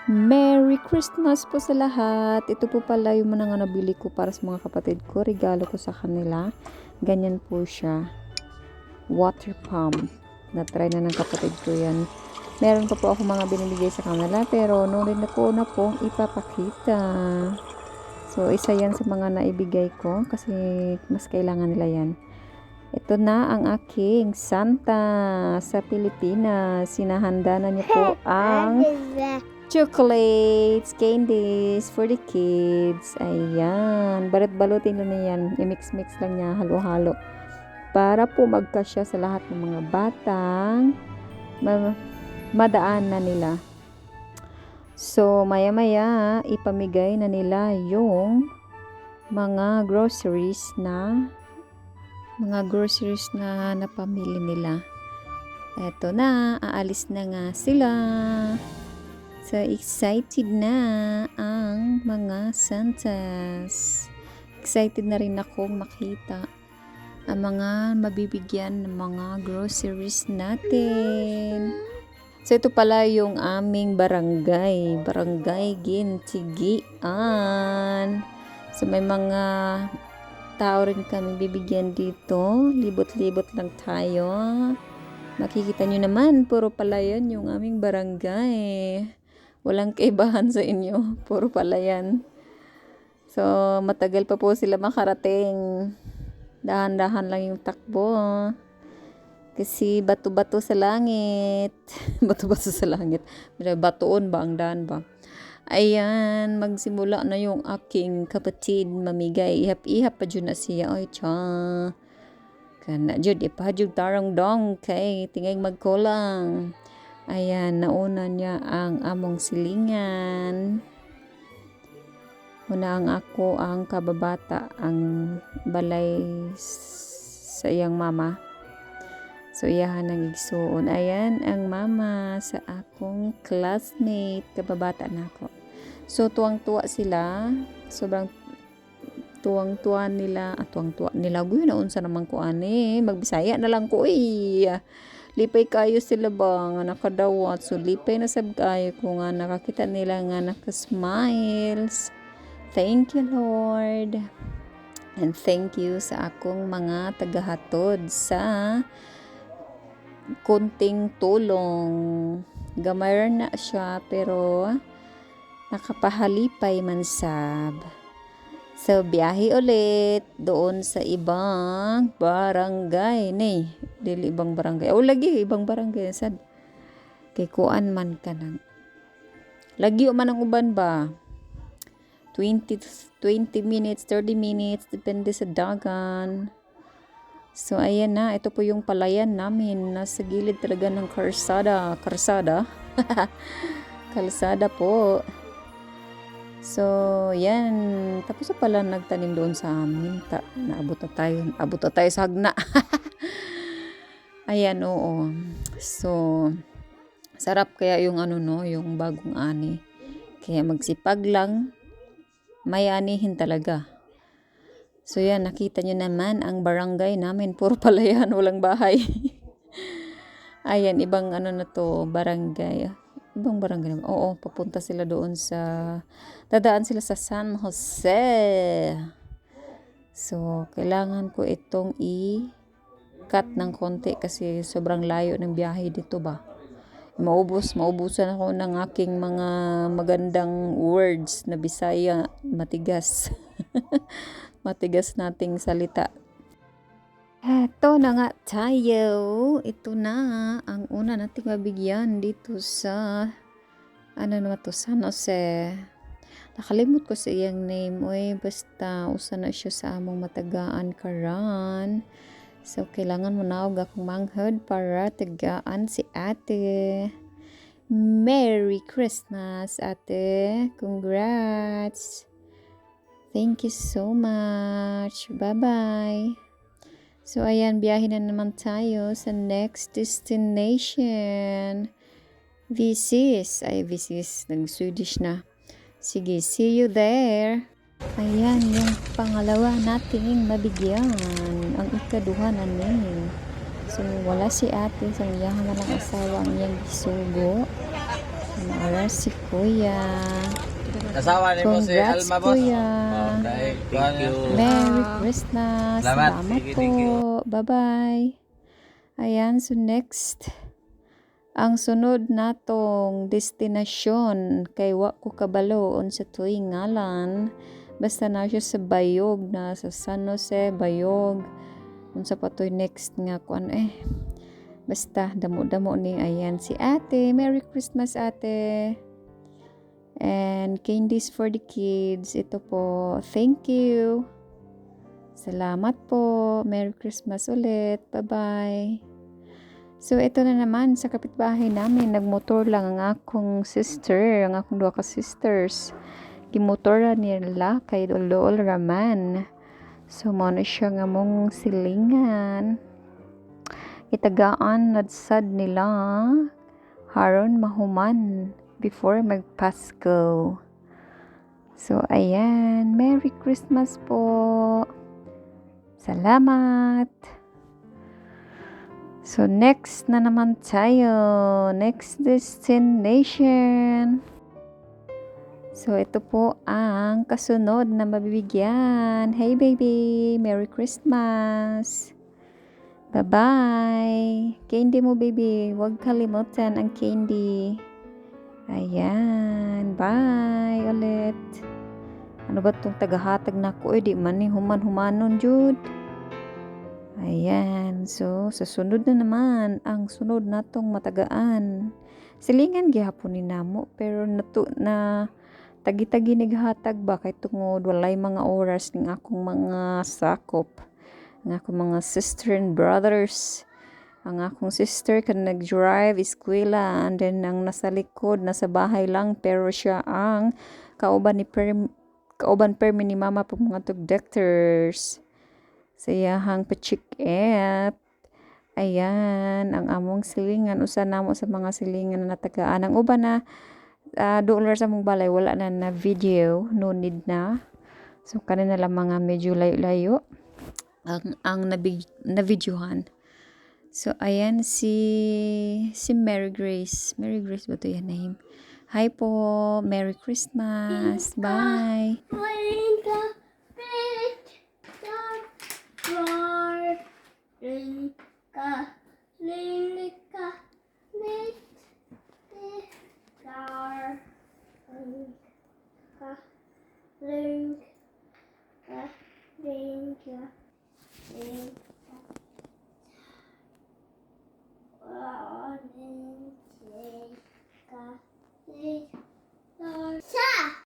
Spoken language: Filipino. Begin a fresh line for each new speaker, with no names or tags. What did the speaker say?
Merry Christmas po sa lahat. Ito po pala yung mga nabili ko para sa mga kapatid ko. Regalo ko sa kanila. Ganyan po siya. Water pump. Na-try na ng kapatid ko yan. Meron pa po ako mga binibigay sa kanila. Pero no rin ako na pong ipapakita. So, isa yan sa mga naibigay ko. Kasi mas kailangan nila yan. Ito na ang aking Santa sa Pilipinas. Sinahanda na niya po ang chocolates, candies for the kids. Ayan. Balot-balutin lang na yan. I-mix-mix lang niya. Halo-halo. Para po magkasya sa lahat ng mga batang madaan na nila. So, maya-maya, ipamigay na nila yung mga groceries na napamili nila. Eto na, aalis na nga sila. So, excited na ang mga Santas. Excited na rin akong makita ang mga mabibigyan ng mga groceries natin. So, ito pala yung aming barangay. Barangay Gintigian. So, may mga tao rin kami bibigyan dito. Libot-libot lang tayo. Makikita nyo naman, puro palayan yung aming barangay. Walang kaibahan sa inyo. Puro palayan. So, matagal pa po sila makarating. Dahan-dahan lang yung takbo. Kasi bato-bato sa langit. Bato-bato sa langit. Batoon ba? Ang daan ba? Ayan, magsimula na yung aking kapatid mamigay. Ihap-ihap pa dyan na siya. Ay, tsa. Kana dyan, ipahadjog tarong dong kay tingay magkulang. Ayan, nauna niya ang among silingan. Una ang ako, ang kababata, ang balay sa iyang mama. So, iyahan ang igsuon. Ayan, ang mama sa akong classmate, kababata na ako. So, tuwang-tuwa sila. Sobrang tuwang-tuwa nila. Tuwang-tuwa nila. Guyo na unsa naman ko ani. Magbisaya na lang ko Lipay kayo sila ba nga nakadawat. So, lipay na sab kayo ko nga nakakita nila nga nakasmiles. Thank you, Lord. And thank you sa akong mga tagahatod sa kunting tulong. Gamay na siya pero nakapahalipay man sab. So, biyahe ulit doon sa ibang barangay. Dili ibang barangay. Lagi ibang barangay. Sad. Kay kuan man ka nang. Lagi man ang uban ba? 20 minutes, 30 minutes. Depende sa dagan. So, ayan na. Ito po yung palayan namin. Nasa gilid talaga ng karsada. Kalsada po. So, yan. Tapos pala nagtanim doon sa amin. Naabot na tayo sa hagna. Ayan, oo. So, sarap kaya yung yung bagong ani. Kaya magsipag lang. May anihin talaga. So, yan. Nakita nyo naman ang barangay namin. Puro palayan. Walang bahay. Ayan. Ibang barangay. Ibang barangay naman. Oo, papunta sila doon dadaan sila sa San Jose. So, kailangan ko itong i-cut ng konti kasi sobrang layo ng biyahe dito ba. Maubusan ako ng aking mga magandang words na Bisaya, matigas. Matigas nating salita. Eto na nga tayo. Ito na ang una nating mabigyan dito sa San Jose. Nakalimot ko sa iyang name. Basta usa na siya sa among matagaan karan. So, kailangan mo na akong manghod para tagaan si ate. Merry Christmas, ate. Congrats. Thank you so much. Bye-bye. So, ayan, biyahe na naman tayo sa next destination. This is, nag-Swedish na. Sige, see you there. Ayan, yung pangalawa nating mabigyan. Ang ikaduha na ni. So, wala si ate. So, iyahan na lang asawa ang iyang gisugo. Oras si Kuya.
Kasawa ni mo si
Congrats,
Alma, boss.
Kuya.
Okay, thank you.
Merry Christmas.
Salamat.
Salamat
Thank you.
po. Bye-bye. Ayan, so next. Ang sunod natong destinasyon kay wa ko kabalo sa tuwing ngalan. Basta na siya sa Bayog na sa San Jose, Bayog. Unsa pa to'y next nga kuan Basta damo-damo ni ayan si Ate. Merry Christmas, Ate. And candies for the kids. Ito po. Thank you. Salamat po. Merry Christmas ulit. Bye-bye. So, ito na naman sa kapitbahay namin. Nagmotor lang ang akong sister. Ang akong dua ka sisters. Gimotora nila kay Dol Raman. So, muna siya nga mong silingan. Itagaan nadsad nila. Haron mahuman before mag-Pasko. So, ayan. Merry Christmas po. Salamat. So, next na naman tayo. Next destination. So, ito po ang kasunod na mabibigyan. Hey, baby! Merry Christmas! Bye-bye! Candy mo, baby. Huwag kalimutan ang candy. Ayan. Bye ulit. Ano ba itong tagahatag na ko? Di man ni human-humanon, Jude. Ayan. So, sa sunod na naman, ang sunod natong matagaan. Silingan gihapon ni namo, pero na tagi-tagi naghatag ba kay tungod walay mga oras ning akong mga sakop. Ang akong mga sister and brothers. Ang akong sister kan nag-drive eskwela, and then ang nasa likod nasa bahay lang, pero siya ang kauban permi ni mama pag mga tugdectors. Sa iyahang pa-check-up. Ayan, ang among silingan. Usa namo sa mga silingan na natagaan. Ang uban na doon sa mong balay, wala na video. No need na. So, kanina lang mga medyo layo-layo. Ang na-videohan. So, ayan si Mary Grace. Mary Grace ba ito yan name? Hi po. Merry Christmas. Bye.
Link,